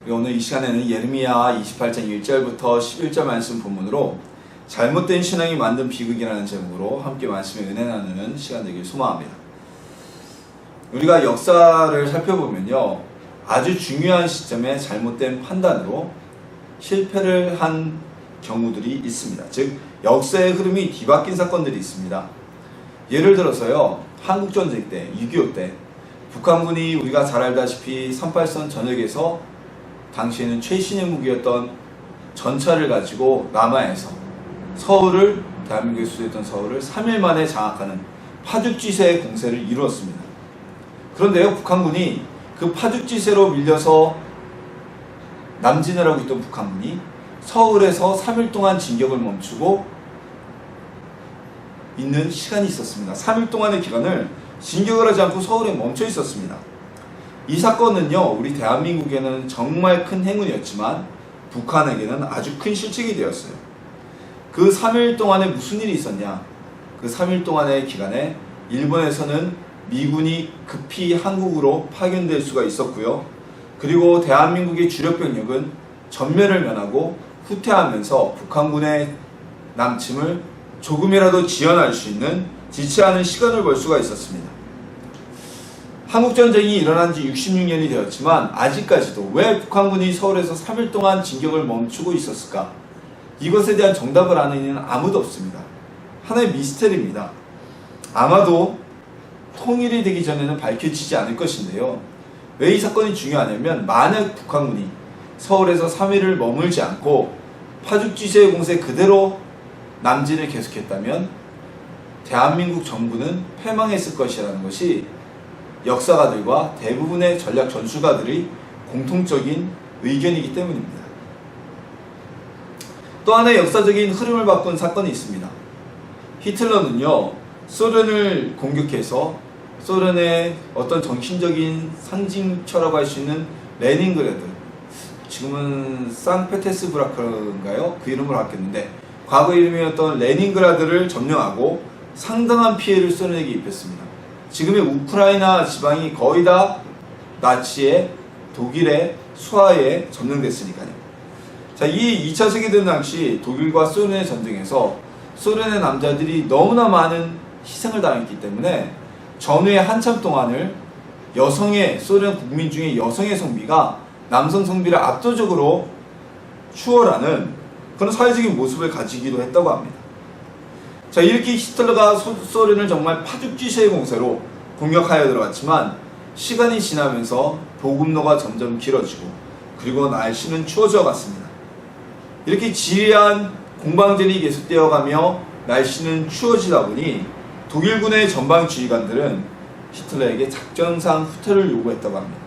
오늘 이 시간에는 예레미야 28장 1절부터 11절 말씀 본문으로 잘못된 신앙이 만든 비극이라는 제목으로 함께 말씀에 은혜 나누는 시간 되길 소망합니다. 우리가 역사를 살펴보면요, 아주 중요한 시점에 잘못된 판단으로 실패를 한 경우들이 있습니다. 즉 역사의 흐름이 뒤바뀐 사건들이 있습니다. 예를 들어서요, 한국전쟁 때, 6.25 때 북한군이 우리가 잘 알다시피 38선 전역에서 당시에는 최신의 무기였던 전차를 가지고 남하에서 서울을, 대한민국의 수도였던 서울을 3일 만에 장악하는 파죽지세의 공세를 이루었습니다. 그런데요, 북한군이 그 파죽지세로 밀려서 남진을 하고 있던 북한군이 서울에서 3일 동안 진격을 멈추고 있는 시간이 있었습니다. 3일 동안의 기간을 진격을 하지 않고 서울에 멈춰 있었습니다. 이 사건은요, 우리 대한민국에는 정말 큰 행운이었지만 북한에게는 아주 큰 실책이 되었어요. 그 3일 동안에 무슨 일이 있었냐? 그 3일 동안의 기간에 일본에서는 미군이 급히 한국으로 파견될 수가 있었고요. 그리고 대한민국의 주력 병력은 전멸을 면하고 후퇴하면서 북한군의 남침을 조금이라도 지연할 수 있는 지체하는 시간을 벌 수가 있었습니다. 한국전쟁이 일어난 지 66년이 되었지만 아직까지도 왜 북한군이 서울에서 3일 동안 진격을 멈추고 있었을까? 이것에 대한 정답을 아는 이는 아무도 없습니다. 하나의 미스터리입니다. 아마도 통일이 되기 전에는 밝혀지지 않을 것인데요. 왜 이 사건이 중요하냐면, 만약 북한군이 서울에서 3일을 머물지 않고 파죽지세의 공세 그대로 남진을 계속했다면 대한민국 정부는 패망했을 것이라는 것이 역사가들과 대부분의 전략 전술가들의 공통적인 의견이기 때문입니다. 또 하나의 역사적인 흐름을 바꾼 사건이 있습니다. 히틀러는요, 소련을 공격해서 소련의 어떤 정신적인 상징처라고 할 수 있는 레닌그라드, 지금은 상페테스부르크인가요? 그 이름으로 바뀌었는데 과거 이름이었던 레닌그라드를 점령하고 상당한 피해를 소련에게 입혔습니다. 지금의 우크라이나 지방이 거의 다 나치의, 독일의 수하에 점령됐으니까요. 자, 이 2차 세계대전 당시 독일과 소련의 전쟁에서 소련의 남자들이 너무나 많은 희생을 당했기 때문에 전후의 한참 동안을 소련 국민 중에 여성의 성비가 남성 성비를 압도적으로 추월하는 그런 사회적인 모습을 가지기도 했다고 합니다. 자, 이렇게 히틀러가 소련을 정말 파죽지세의 공세로 공격하여 들어갔지만 시간이 지나면서 보급로가 점점 길어지고 그리고 날씨는 추워져 갔습니다. 이렇게 지리한 공방전이 계속되어 가며 날씨는 추워지다 보니 독일군의 전방 지휘관들은 히틀러에게 작전상 후퇴를 요구했다고 합니다.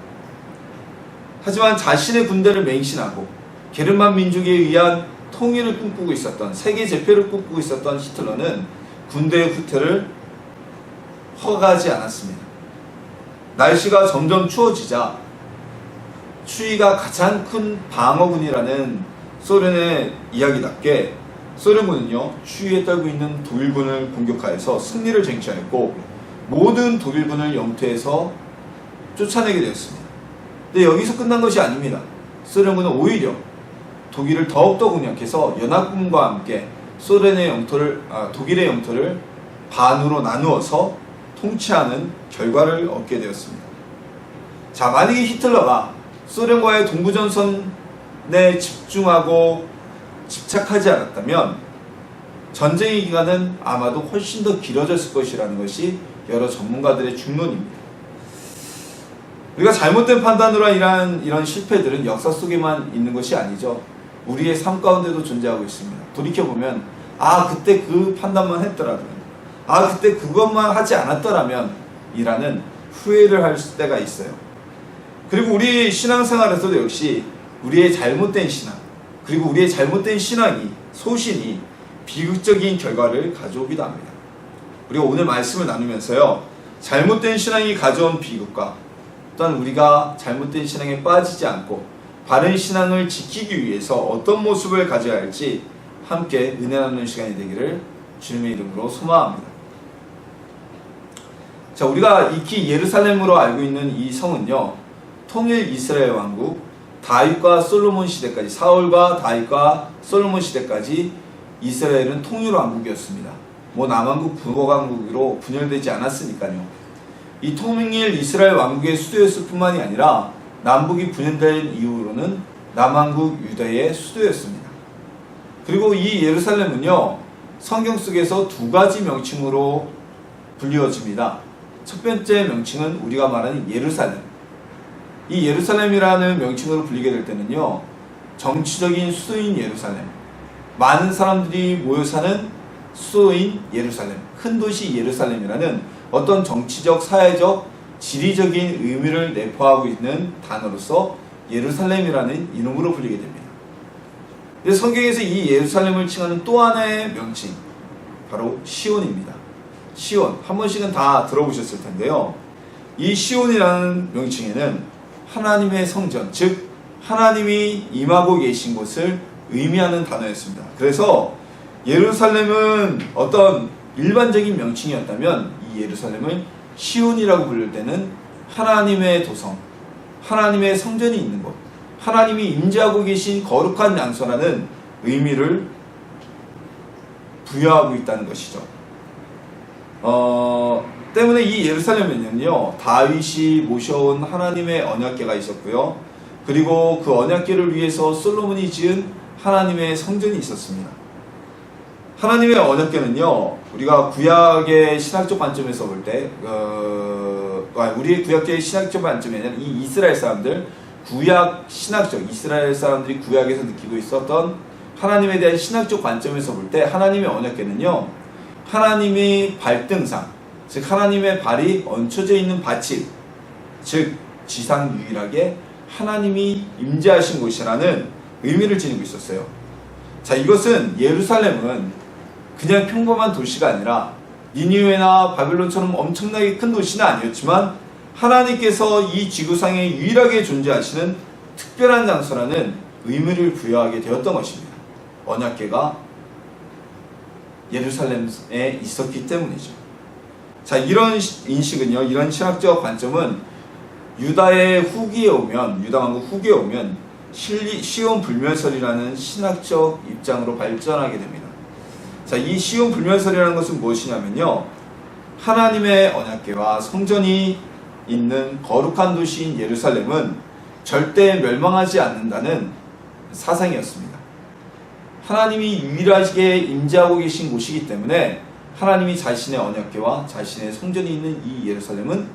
하지만 자신의 군대를 맹신하고 게르만 민족에 의한 통일을 꿈꾸고 있었던, 세계 제패를 꿈꾸고 있었던 히틀러는 군대의 후퇴를 허가하지 않았습니다. 날씨가 점점 추워지자 추위가 가장 큰 방어군이라는 소련의 이야기답게 소련군은요, 추위에 떨고 있는 독일군을 공격하여서 승리를 쟁취하였고 모든 독일군을 영토에서 쫓아내게 되었습니다. 근데 여기서 끝난 것이 아닙니다. 소련군은 오히려 독일을 더욱더 공략해서 연합군과 함께 독일의 영토를 반으로 나누어서 통치하는 결과를 얻게 되었습니다. 자, 만약에 히틀러가 소련과의 동부전선에 집중하고 집착하지 않았다면 전쟁의 기간은 아마도 훨씬 더 길어졌을 것이라는 것이 여러 전문가들의 중론입니다. 우리가 잘못된 판단으로 인한 이런 실패들은 역사 속에만 있는 것이 아니죠. 우리의 삶 가운데도 존재하고 있습니다. 돌이켜보면, 그때 그 판단만 했더라면, 그때 그것만 하지 않았더라면 이라는 후회를 할 때가 있어요. 그리고 우리 신앙생활에서도 역시 우리의 잘못된 신앙, 그리고 우리의 잘못된 소신이 비극적인 결과를 가져오기도 합니다. 우리가 오늘 말씀을 나누면서요, 잘못된 신앙이 가져온 비극과 또한 우리가 잘못된 신앙에 빠지지 않고 바른 신앙을 지키기 위해서 어떤 모습을 가져야 할지 함께 은혜 나누는 시간이 되기를 주님의 이름으로 소망합니다. 자, 우리가 익히 예루살렘으로 알고 있는 이 성은요, 통일 이스라엘 왕국 다윗과 솔로몬 시대까지, 사울과 다윗과 솔로몬 시대까지 이스라엘은 통일왕국이었습니다. 뭐 남왕국, 북왕국으로 분열되지 않았으니까요. 이 통일 이스라엘 왕국의 수도였을 뿐만이 아니라 남북이 분열된 이후로는 남왕국 유다의 수도였습니다. 그리고 이 예루살렘은요, 성경 속에서 두 가지 명칭으로 불리워집니다. 첫 번째 명칭은 우리가 말하는 예루살렘. 이 예루살렘이라는 명칭으로 불리게 될 때는요, 정치적인 수도인 예루살렘, 많은 사람들이 모여 사는 수도인 예루살렘, 큰 도시 예루살렘이라는 어떤 정치적, 사회적, 지리적인 의미를 내포하고 있는 단어로서 예루살렘이라는 이름으로 불리게 됩니다. 그래서 성경에서 이 예루살렘을 칭하는 또 하나의 명칭, 바로 시온입니다. 시온, 한 번씩은 다 들어보셨을 텐데요. 이 시온이라는 명칭에는 하나님의 성전, 즉 하나님이 임하고 계신 곳을 의미하는 단어였습니다. 그래서 예루살렘은 어떤 일반적인 명칭이었다면 이 예루살렘을 시온이라고 부를 때는 하나님의 도성, 하나님의 성전이 있는 곳, 하나님이 임재하고 계신 거룩한 장소라는 의미를 부여하고 있다는 것이죠. 때문에 이 예루살렘에는요, 다윗이 모셔온 하나님의 언약궤가 있었고요. 그리고 그 언약궤를 위해서 솔로몬이 지은 하나님의 성전이 있었습니다. 하나님의 언약궤는요, 우리가 구약의 신학적 관점에서 볼 때, 우리의 구약의 신학적 관점에는 이 이스라엘 사람들, 구약 신학적, 이스라엘 사람들이 구약에서 느끼고 있었던 하나님에 대한 신학적 관점에서 볼 때 하나님의 언약궤는요, 하나님의 발등상, 즉 하나님의 발이 얹혀져 있는 받침, 즉 지상 유일하게 하나님이 임재하신 곳이라는 의미를 지니고 있었어요. 자, 이것은 예루살렘은 그냥 평범한 도시가 아니라 니느웨나 바벨론처럼 엄청나게 큰 도시는 아니었지만 하나님께서 이 지구상에 유일하게 존재하시는 특별한 장소라는 의미를 부여하게 되었던 것입니다. 언약궤가 예루살렘에 있었기 때문이죠. 자, 이런 인식은요, 이런 신학적 관점은 유다의 후기에 오면, 유다 왕국 후기에 오면 시온 불멸설이라는 신학적 입장으로 발전하게 됩니다. 자, 이 시온 불멸설이라는 것은 무엇이냐면요, 하나님의 언약궤와 성전이 있는 거룩한 도시인 예루살렘은 절대 멸망하지 않는다는 사상이었습니다. 하나님이 유일하게 임재하고 계신 곳이기 때문에 하나님이 자신의 언약궤와 자신의 성전이 있는 이 예루살렘은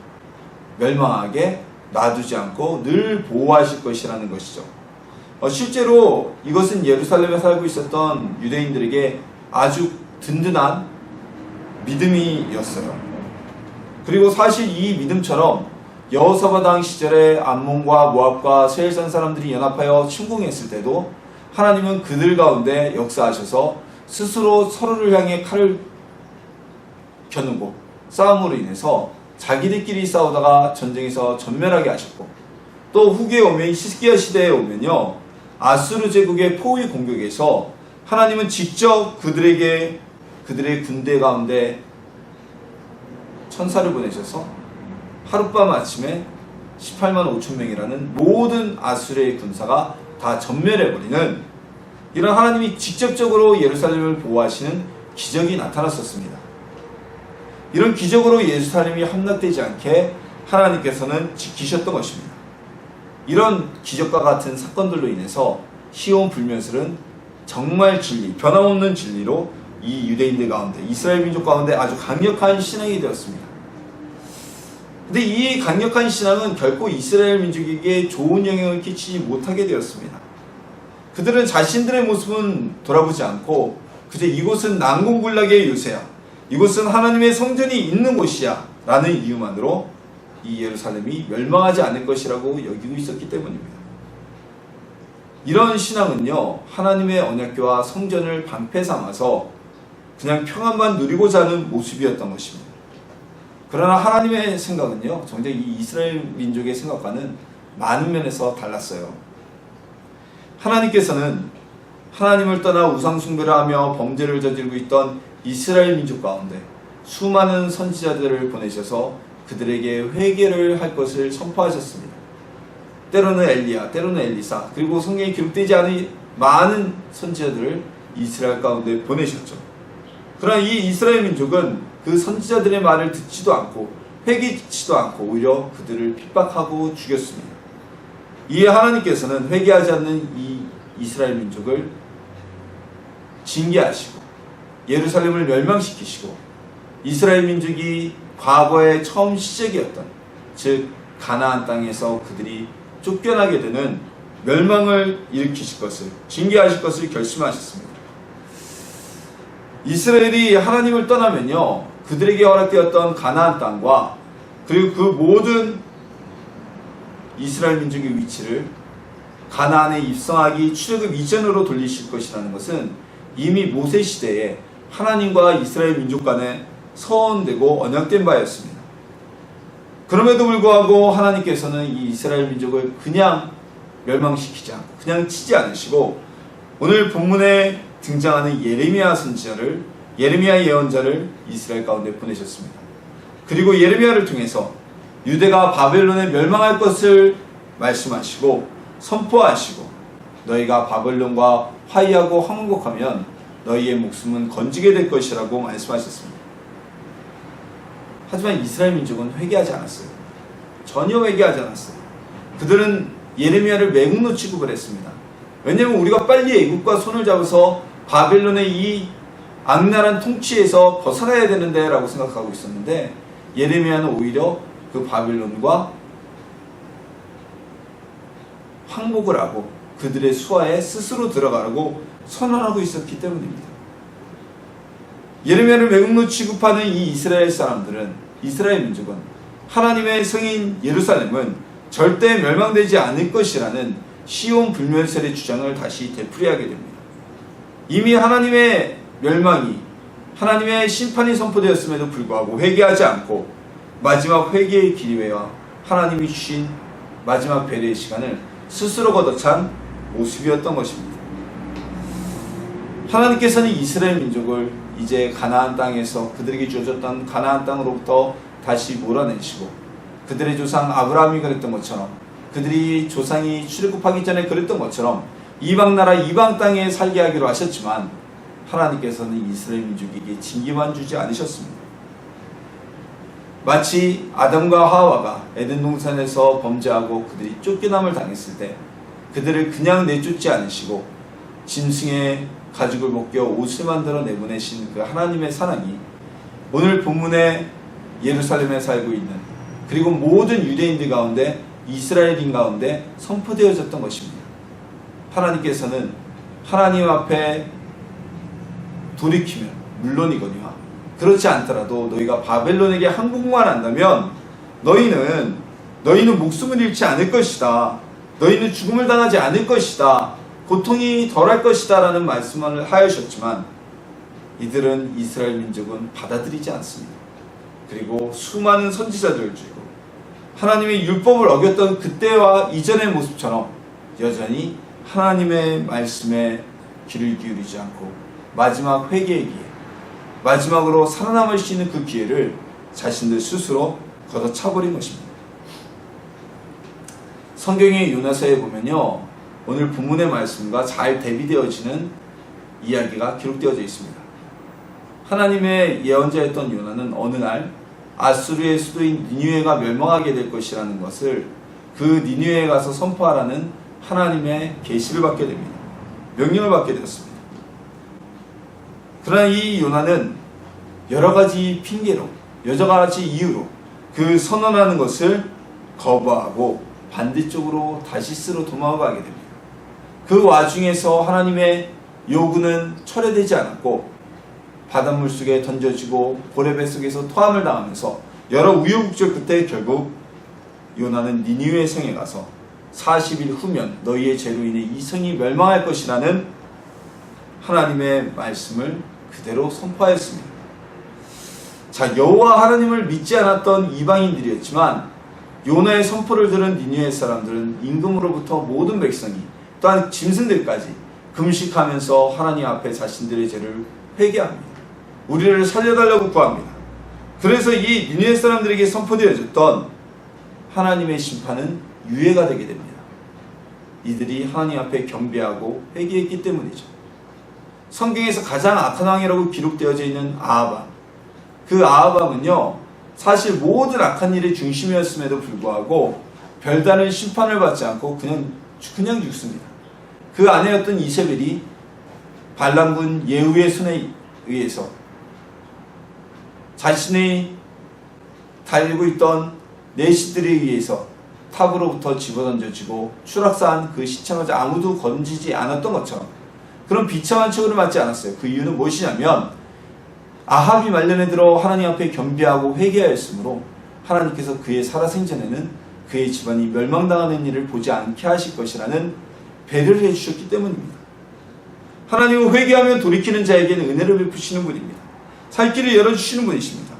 멸망하게 놔두지 않고 늘 보호하실 것이라는 것이죠. 실제로 이것은 예루살렘에 살고 있었던 유대인들에게 아주 든든한 믿음이었어요. 그리고 사실 이 믿음처럼 여호사밧 왕 시절에 암몬과 모압과 세일산 사람들이 연합하여 침공했을 때도 하나님은 그들 가운데 역사하셔서 스스로 서로를 향해 칼을 겨누고 싸움으로 인해서 자기들끼리 싸우다가 전쟁에서 전멸하게 하셨고, 또 후기에 오면 히스기야 시대에 오면요, 아수르 제국의 포위 공격에서 하나님은 직접 그들의 군대 가운데 천사를 보내셔서 하룻밤 아침에 18만 5천 명이라는 모든 아수르의 군사가 다 전멸해버리는 이런 하나님이 직접적으로 예루살렘을 보호하시는 기적이 나타났었습니다. 이런 기적으로 예루살렘이 함락되지 않게 하나님께서는 지키셨던 것입니다. 이런 기적과 같은 사건들로 인해서 시온 불멸설은 정말 진리, 변함없는 진리로 이 유대인들 가운데, 이스라엘 민족 가운데 아주 강력한 신앙이 되었습니다. 근데 이 강력한 신앙은 결코 이스라엘 민족에게 좋은 영향을 끼치지 못하게 되었습니다. 그들은 자신들의 모습은 돌아보지 않고 그저 이곳은 난공불락의 요새야, 이곳은 하나님의 성전이 있는 곳이야 라는 이유만으로 이 예루살렘이 멸망하지 않을 것이라고 여기고 있었기 때문입니다. 이런 신앙은요, 하나님의 언약궤와 성전을 방패 삼아서 그냥 평안만 누리고자 하는 모습이었던 것입니다. 그러나 하나님의 생각은요, 정작 이 이스라엘 민족의 생각과는 많은 면에서 달랐어요. 하나님께서는 하나님을 떠나 우상 숭배를 하며 범죄를 저지르고 있던 이스라엘 민족 가운데 수많은 선지자들을 보내셔서 그들에게 회개를 할 것을 선포하셨습니다. 때로는 엘리야, 때로는 엘리사, 그리고 성경에 기록되지 않은 많은 선지자들을 이스라엘 가운데 보내셨죠. 그러나 이 이스라엘 민족은 그 선지자들의 말을 듣지도 않고 회개치도 않고 오히려 그들을 핍박하고 죽였습니다. 이에 하나님께서는 회개하지 않는 이 이스라엘 민족을 징계하시고 예루살렘을 멸망시키시고 이스라엘 민족이 과거의 처음 시작이었던, 즉 가나안 땅에서 그들이 쫓겨나게 되는 멸망을 일으키실 것을, 징계하실 것을 결심하셨습니다. 이스라엘이 하나님을 떠나면요, 그들에게 허락되었던 가나안 땅과 그리고 그 모든 이스라엘 민족의 위치를 가나안에 입성하기 출애굽 이전으로 돌리실 것이라는 것은 이미 모세 시대에 하나님과 이스라엘 민족 간에 서원되고 언약된 바였습니다. 그럼에도 불구하고 하나님께서는 이 이스라엘 민족을 그냥 멸망시키지 않고 그냥 치지 않으시고 오늘 본문에 등장하는 예레미야 선지자를, 예레미야 예언자를 이스라엘 가운데 보내셨습니다. 그리고 예레미야를 통해서 유대가 바벨론에 멸망할 것을 말씀하시고 선포하시고 너희가 바벨론과 화해하고 화목하면 너희의 목숨은 건지게 될 것이라고 말씀하셨습니다. 하지만 이스라엘 민족은 회개하지 않았어요. 전혀 회개하지 않았어요. 그들은 예레미야를 매국노 취급을 했습니다. 왜냐하면 우리가 빨리 애국과 손을 잡아서 바벨론의 이 악랄한 통치에서 벗어나야 되는데 라고 생각하고 있었는데 예레미야는 오히려 그 바벨론과 항복을 하고 그들의 수하에 스스로 들어가라고 선언하고 있었기 때문입니다. 예레미야를 매국노 취급하는 이 이스라엘 사람들은, 이스라엘 민족은 하나님의 성인 예루살렘은 절대 멸망되지 않을 것이라는 시온 불멸설의 주장을 다시 되풀이하게 됩니다. 이미 하나님의 멸망이, 하나님의 심판이 선포되었음에도 불구하고 회개하지 않고 마지막 회개의 기회와 하나님이 주신 마지막 배려의 시간을 스스로 걷어찬 모습이었던 것입니다. 하나님께서는 이스라엘 민족을 이제 가나안 땅에서 그들에게 주어졌던 가나안 땅으로부터 다시 몰아내시고 그들의 조상 아브라함이 그랬던 것처럼, 그들이 조상이 출애굽하기 전에 그랬던 것처럼 이방 나라 이방 땅에 살게 하기로 하셨지만 하나님께서는 이스라엘 민족에게 징계만 주지 않으셨습니다. 마치 아담과 하와가 에덴 동산에서 범죄하고 그들이 쫓겨남을 당했을 때 그들을 그냥 내쫓지 않으시고 짐승의 가죽을 벗겨 옷을 만들어 내보내신 그 하나님의 사랑이 오늘 본문에 예루살렘에 살고 있는 그리고 모든 유대인들 가운데, 이스라엘인 가운데 선포되어졌던 것입니다. 하나님께서는 하나님 앞에 돌이키면 물론이거니와 그렇지 않더라도 너희가 바벨론에게 항복만 한다면 너희는 목숨을 잃지 않을 것이다. 너희는 죽음을 당하지 않을 것이다. 고통이 덜할 것이다 라는 말씀을 하셨지만 이들은, 이스라엘 민족은 받아들이지 않습니다. 그리고 수많은 선지자들을 주고 하나님의 율법을 어겼던 그때와 이전의 모습처럼 여전히 하나님의 말씀에 귀를 기울이지 않고 마지막 회개의 기회, 마지막으로 살아남을 수 있는 그 기회를 자신들 스스로 걷어차버린 것입니다. 성경의 요나서에 보면요, 오늘 본문의 말씀과 잘 대비되어지는 이야기가 기록되어져 있습니다. 하나님의 예언자였던 요나는 어느 날 아수르의 수도인 니느웨가 멸망하게 될 것이라는 것을 그 니느웨에 가서 선포하라는 하나님의 계시를 받게 됩니다. 명령을 받게 되었습니다. 그러나 이 요나는 여러 가지 핑계로, 여러 가지 이유로 그 선언하는 것을 거부하고 반대쪽으로 다시스로 도망가게 됩니다. 그 와중에서 하나님의 요구는 철회되지 않았고 바닷물 속에 던져지고 고래배 속에서 토함을 당하면서 여러 우여곡절 끝에 결국 요나는 니느웨 성에 가서 40일 후면 너희의 죄로 인해 이 성이 멸망할 것이라는 하나님의 말씀을 그대로 선포하였습니다. 자, 여호와 하나님을 믿지 않았던 이방인들이었지만 요나의 선포를 들은 니느웨 사람들은 임금으로부터 모든 백성이 또한 짐승들까지 금식하면서 하나님 앞에 자신들의 죄를 회개합니다. 우리를 살려달라고 구합니다. 그래서 이 니느웨 사람들에게 선포되어졌던 하나님의 심판은 유예가 되게 됩니다. 이들이 하나님 앞에 겸비하고 회개했기 때문이죠. 성경에서 가장 악한 왕이라고 기록되어져 있는 아하방, 그 아하방은요 사실 모든 악한 일의 중심이었음에도 불구하고 별다른 심판을 받지 않고 그냥 죽습니다. 그 아내였던 이세벨이 발람군 예후의 손에 의해서 자신이 달리고 있던 내시들에 의해서 탑으로부터 집어던져지고 추락사한 그 시체마저 아무도 건지지 않았던 것처럼 그런 비참한 처우를 맞지 않았어요. 그 이유는 무엇이냐면 아합이 말년에 들어 하나님 앞에 겸비하고 회개하였으므로 하나님께서 그의 살아생전에는 그의 집안이 멸망당하는 일을 보지 않게 하실 것이라는 배려를 해주셨기 때문입니다. 하나님은 회개하며 돌이키는 자에게는 은혜를 베푸시는 분입니다. 살 길을 열어주시는 분이십니다.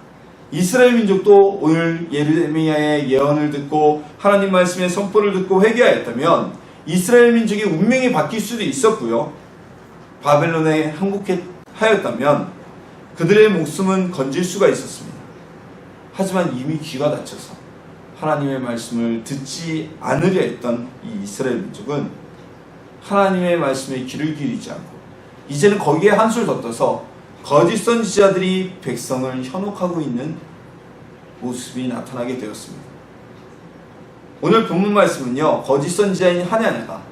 이스라엘 민족도 오늘 예레미야의 예언을 듣고 하나님 말씀의 선포를 듣고 회개하였다면 이스라엘 민족의 운명이 바뀔 수도 있었고요. 바벨론에 항복하였다면 그들의 목숨은 건질 수가 있었습니다. 하지만 이미 귀가 닫혀서 하나님의 말씀을 듣지 않으려 했던 이 이스라엘 민족은 하나님의 말씀에 귀를 기울이지 않고 이제는 거기에 한술 더 떠서 거짓 선지자들이 백성을 현혹하고 있는 모습이 나타나게 되었습니다. 오늘 본문 말씀은요, 거짓 선지자인 하나냐가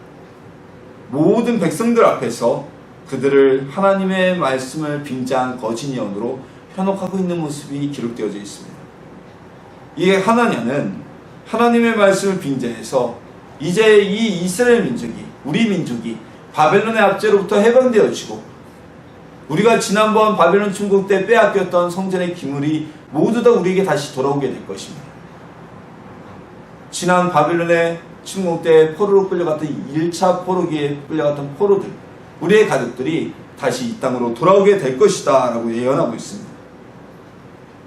모든 백성들 앞에서 그들을 하나님의 말씀을 빙자한 거짓 예언으로 현혹하고 있는 모습이 기록되어져 있습니다. 이게 하나냐는 하나님의 말씀을 빙자해서 이제 이 이스라엘 민족이, 우리 민족이 바벨론의 압제로부터 해방되어지고 우리가 지난번 바벨론 침공 때 빼앗겼던 성전의 기물이 모두 다 우리에게 다시 돌아오게 될 것입니다. 지난 바벨론의 침공 때 포로로 끌려갔던 1차 포로기에 끌려갔던 포로들, 우리의 가족들이 다시 이 땅으로 돌아오게 될 것이다 라고 예언하고 있습니다.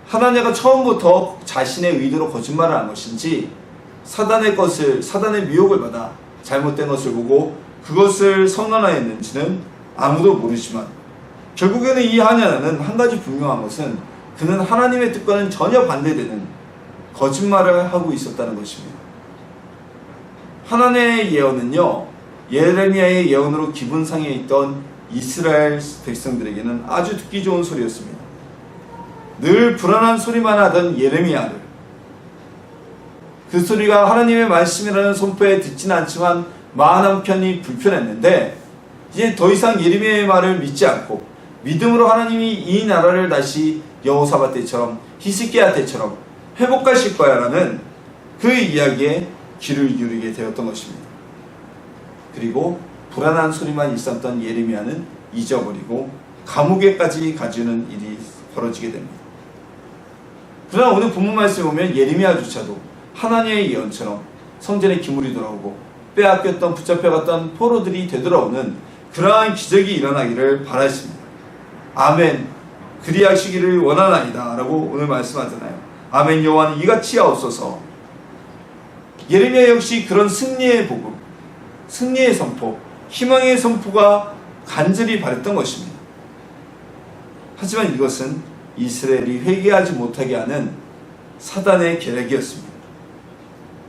하나냐가 처음부터 자신의 의도로 거짓말을 한 것인지 사단의 미혹을 받아 잘못된 것을 보고 그것을 선언하였는지는 아무도 모르지만 결국에는 이 하나냐는 한 가지 분명한 것은 그는 하나님의 뜻과는 전혀 반대되는 거짓말을 하고 있었다는 것입니다. 하나님의 예언은요, 예레미야의 예언으로 기분 상해 있던 이스라엘 백성들에게는 아주 듣기 좋은 소리였습니다. 늘 불안한 소리만 하던 예레미야를 그 소리가 하나님의 말씀이라는 선포에 듣지는 않지만 마음 한편이 불편했는데 이제 더 이상 예레미야의 말을 믿지 않고 믿음으로 하나님이 이 나라를 다시 여호사밧 때처럼 히스기야 때처럼 회복하실 거야 라는 그 이야기에 귀를 기울이게 되었던 것입니다. 그리고 불안한 소리만 있었던 예레미야는 잊어버리고 감옥에까지 가주는 일이 벌어지게 됩니다. 그러나 오늘 본문 말씀에 보면 예레미야조차도 하나님의 예언처럼 성전의 기물이 돌아오고 빼앗겼던 붙잡혀갔던 포로들이 되돌아오는 그러한 기적이 일어나기를 바라십니다. 아멘. 그리하시기를 원하나이다 라고 오늘 말씀하잖아요. 아멘. 여호와는 이같이 하옵소서. 예레미야 역시 그런 승리의 복음, 승리의 선포, 희망의 선포가 간절히 바랬던 것입니다. 하지만 이것은 이스라엘이 회개하지 못하게 하는 사단의 계략이었습니다.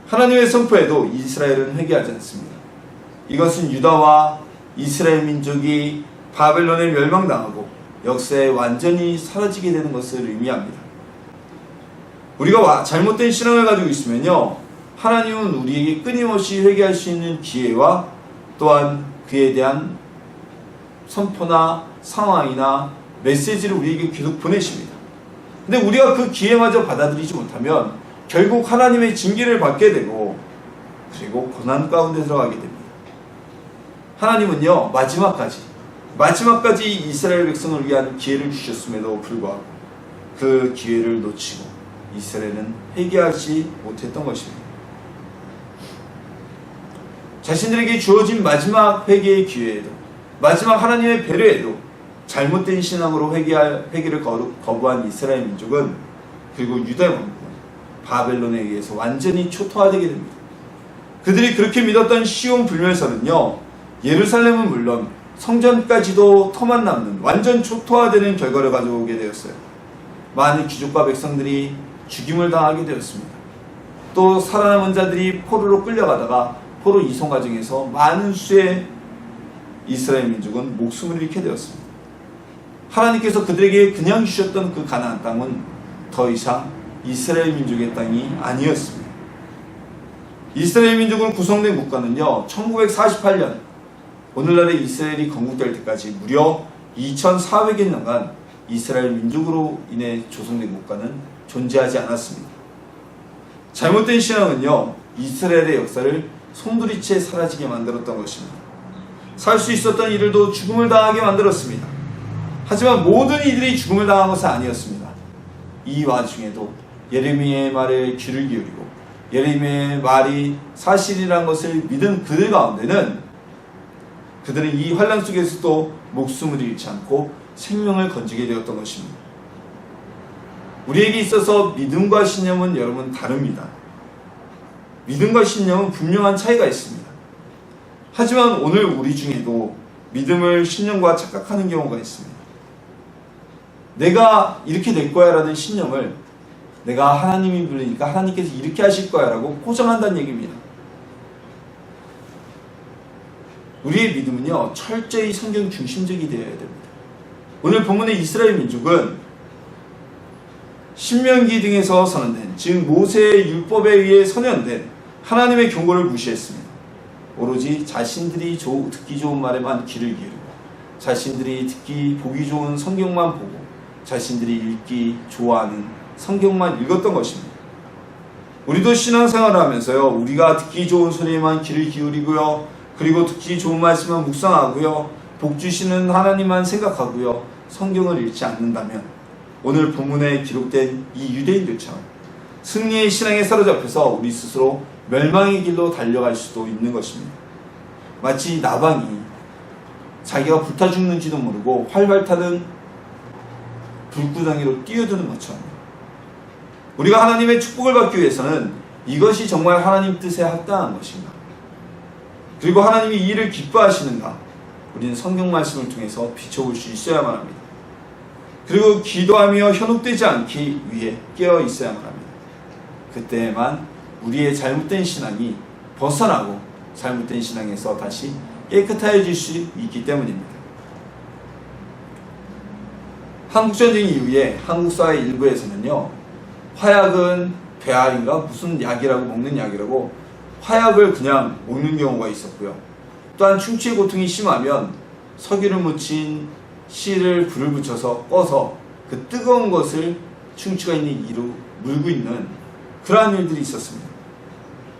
하나님의 선포에도 이스라엘은 회개하지 않습니다. 이것은 유다와 이스라엘 민족이 바벨론에 멸망당하고 역사에 완전히 사라지게 되는 것을 의미합니다. 우리가 잘못된 신앙을 가지고 있으면요, 하나님은 우리에게 끊임없이 회개할 수 있는 기회와 또한 그에 대한 선포나 상황이나 메시지를 우리에게 계속 보내십니다. 근데 우리가 그 기회마저 받아들이지 못하면 결국 하나님의 징계를 받게 되고 그리고 고난 가운데 들어가게 됩니다. 하나님은요, 마지막까지 이스라엘 백성을 위한 기회를 주셨음에도 불구하고 그 기회를 놓치고 이스라엘은 회개하지 못했던 것입니다. 자신들에게 주어진 마지막 회개의 기회에도, 마지막 하나님의 배려에도 잘못된 신앙으로 회개를 거부한 이스라엘 민족은, 그리고 유다 왕국은 바벨론에 의해서 완전히 초토화되게 됩니다. 그들이 그렇게 믿었던 시온 불멸설은요, 예루살렘은 물론 성전까지도 터만 남는 완전 초토화되는 결과를 가져오게 되었어요. 많은 귀족과 백성들이 죽임을 당하게 되었습니다. 또 살아남은 자들이 포로로 끌려가다가 포로 이송 과정에서 많은 수의 이스라엘 민족은 목숨을 잃게 되었습니다. 하나님께서 그들에게 그냥 주셨던 그 가나안 땅은 더 이상 이스라엘 민족의 땅이 아니었습니다. 이스라엘 민족으로 구성된 국가는요, 1948년 오늘날의 이스라엘이 건국될 때까지 무려 2400여 년간 이스라엘 민족으로 인해 조성된 국가는 존재하지 않았습니다. 잘못된 신앙은요, 이스라엘의 역사를 송두리째 사라지게 만들었던 것입니다. 살 수 있었던 이들도 죽음을 당하게 만들었습니다. 하지만 모든 이들이 죽음을 당한 것은 아니었습니다. 이 와중에도 예레미야의 말에 귀를 기울이고 예레미야의 말이 사실이란 것을 믿은 그들 가운데는 그들은 이 환난 속에서도 목숨을 잃지 않고 생명을 건지게 되었던 것입니다. 우리에게 있어서 믿음과 신념은 여러분 다릅니다. 믿음과 신념은 분명한 차이가 있습니다. 하지만 오늘 우리 중에도 믿음을 신념과 착각하는 경우가 있습니다. 내가 이렇게 될 거야 라는 신념을 내가 하나님이 부르니까 하나님께서 이렇게 하실 거야 라고 포장한다는 얘기입니다. 우리의 믿음은요, 철저히 성경 중심적이 되어야 됩니다. 오늘 본문의 이스라엘 민족은 신명기 등에서 선언된, 즉 모세의 율법에 의해 선언된 하나님의 경고를 무시했습니다. 오로지 자신들이 듣기 좋은 말에만 귀를 기울이고 자신들이 보기 좋은 성경만 보고 자신들이 읽기 좋아하는 성경만 읽었던 것입니다. 우리도 신앙생활을 하면서요, 우리가 듣기 좋은 소리에만 귀를 기울이고요, 그리고 듣기 좋은 말씀만 묵상하고요, 복 주시는 하나님만 생각하고요, 성경을 읽지 않는다면 오늘 본문에 기록된 이 유대인들처럼 승리의 신앙에 사로잡혀서 우리 스스로 멸망의 길로 달려갈 수도 있는 것입니다. 마치 나방이 자기가 불타 죽는지도 모르고 활발 타는 불구덩이로 뛰어드는 것처럼 우리가 하나님의 축복을 받기 위해서는 이것이 정말 하나님 뜻에 합당한 것인가, 그리고 하나님이 이 일을 기뻐하시는가, 우리는 성경 말씀을 통해서 비춰볼 수 있어야만 합니다. 그리고 기도하며 현혹되지 않기 위해 깨어 있어야만 합니다. 그때에만 우리의 잘못된 신앙이 벗어나고 잘못된 신앙에서 다시 깨끗해질 수 있기 때문입니다. 한국전쟁 이후에 한국 사회 일부에서는요, 화약은 배알인가 무슨 약이라고, 먹는 약이라고 화약을 그냥 먹는 경우가 있었고요. 또한 충치의 고통이 심하면 석유를 묻힌 실을 불을 붙여서 꺼서 그 뜨거운 것을 충치가 있는 이로 물고 있는 그러한 일들이 있었습니다.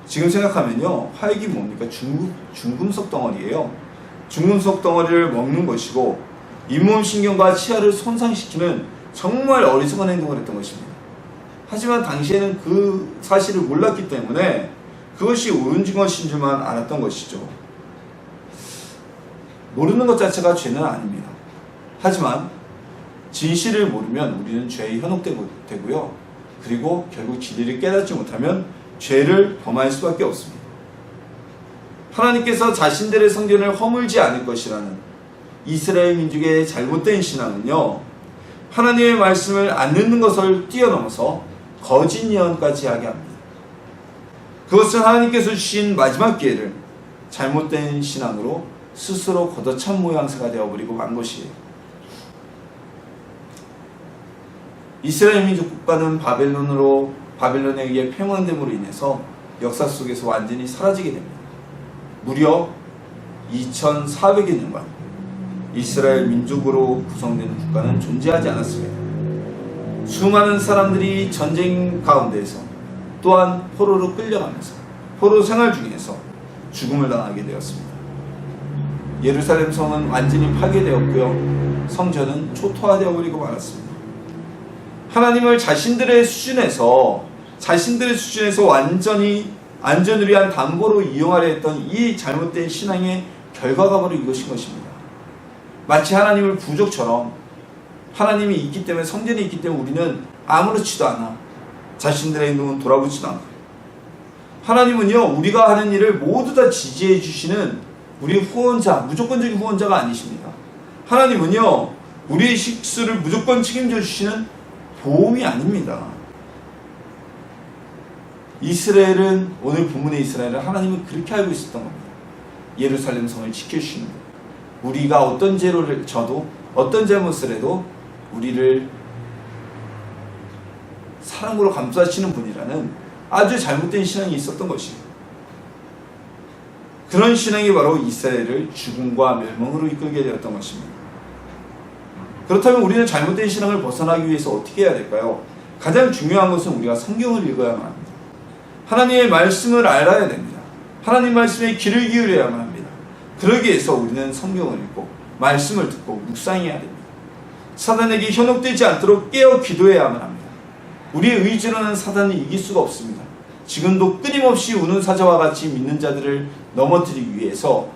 지금 생각하면요, 화약이 뭡니까? 중금속 덩어리예요. 중금속 덩어리를 먹는 것이고 잇몸 신경과 치아를 손상시키는 정말 어리석은 행동을 했던 것입니다. 하지만 당시에는 그 사실을 몰랐기 때문에 그것이 옳은 것인 줄만 알았던 것이죠. 모르는 것 자체가 죄는 아닙니다. 하지만 진실을 모르면 우리는 죄에 현혹되고요. 그리고 결국 진리를 깨닫지 못하면 죄를 범할 수밖에 없습니다. 하나님께서 자신들의 성전을 허물지 않을 것이라는 이스라엘 민족의 잘못된 신앙은요, 하나님의 말씀을 안 듣는 것을 뛰어넘어서 거짓 예언까지 하게 합니다. 그것은 하나님께서 주신 마지막 기회를 잘못된 신앙으로 스스로 걷어찬 모양새가 되어버리고 만 것이에요. 이스라엘 민족 국가는 바벨론에 의해 폐망됨으로 인해서 역사 속에서 완전히 사라지게 됩니다. 무려 2400여 년간 이스라엘 민족으로 구성된 국가는 존재하지 않았습니다. 수많은 사람들이 전쟁 가운데에서 또한 포로로 끌려가면서 포로 생활 중에서 죽음을 당하게 되었습니다. 예루살렘 성은 완전히 파괴되었고요, 성전은 초토화되어 버리고 말았습니다. 하나님을 자신들의 수준에서 완전히 안전을 위한 담보로 이용하려 했던 이 잘못된 신앙의 결과가 바로 이것인 것입니다. 마치 하나님을 부족처럼 하나님이 있기 때문에, 성전이 있기 때문에 우리는 아무렇지도 않아 자신들의 행동은 돌아보지도 않고, 하나님은요, 우리가 하는 일을 모두 다 지지해 주시는 우리 후원자, 무조건적인 후원자가 아니십니다. 하나님은요, 우리의 실수를 무조건 책임져 주시는 보험이 아닙니다. 이스라엘은, 오늘 본문의 이스라엘은 하나님은 그렇게 알고 있었던 겁니다. 예루살렘 성을 지켜주시는 것. 우리가 어떤 죄를 져도, 어떤 잘못을 해도 우리를 사랑으로 감싸시는 분이라는 아주 잘못된 신앙이 있었던 것이에요. 그런 신앙이 바로 이스라엘을 죽음과 멸망으로 이끌게 되었던 것입니다. 그렇다면 우리는 잘못된 신앙을 벗어나기 위해서 어떻게 해야 될까요? 가장 중요한 것은 우리가 성경을 읽어야만 합니다. 하나님의 말씀을 알아야 됩니다. 하나님 말씀에 귀를 기울여야만 합니다. 그러기 위해서 우리는 성경을 읽고 말씀을 듣고 묵상해야 됩니다. 사단에게 현혹되지 않도록 깨어 기도해야만 합니다. 우리의 의지로는 사단을 이길 수가 없습니다. 지금도 끊임없이 우는 사자와 같이 믿는 자들을 넘어뜨리기 위해서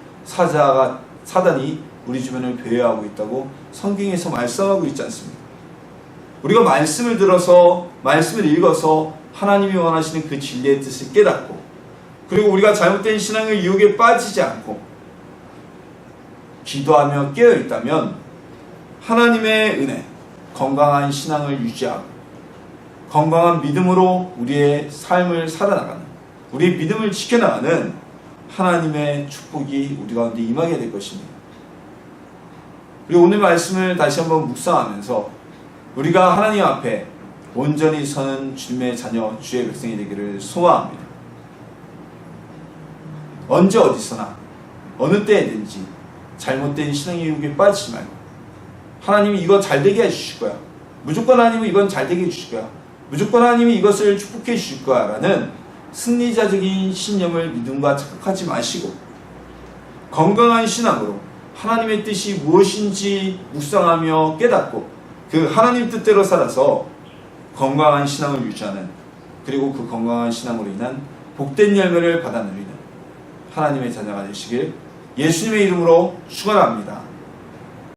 사단이 우리 주변을 배회하고 있다고 성경에서 말씀하고 있지 않습니까? 우리가 말씀을 들어서, 말씀을 읽어서 하나님이 원하시는 그 진리의 뜻을 깨닫고, 그리고 우리가 잘못된 신앙의 유혹에 빠지지 않고 기도하며 깨어있다면 하나님의 은혜, 건강한 신앙을 유지하고 건강한 믿음으로 우리의 삶을 살아나가는, 우리의 믿음을 지켜나가는 하나님의 축복이 우리 가운데 임하게 될 것입니다. 그리고 오늘 말씀을 다시 한번 묵상하면서 우리가 하나님 앞에 온전히 서는 주님의 자녀, 주의 백성이 되기를 소망합니다. 언제 어디서나 어느 때에든지 잘못된 신앙의 유혹에 빠지지 말고, 하나님이 이거 잘되게 해주실 거야, 무조건 하나님은 이건 잘되게 해주실 거야, 무조건 하나님이 이것을 축복해 주실 거야 라는 승리자적인 신념을 믿음과 착각하지 마시고, 건강한 신앙으로 하나님의 뜻이 무엇인지 묵상하며 깨닫고 그 하나님 뜻대로 살아서 건강한 신앙을 유지하는, 그리고 그 건강한 신앙으로 인한 복된 열매를 받아 누리는 하나님의 자녀가 되시길 예수님의 이름으로 축원합니다.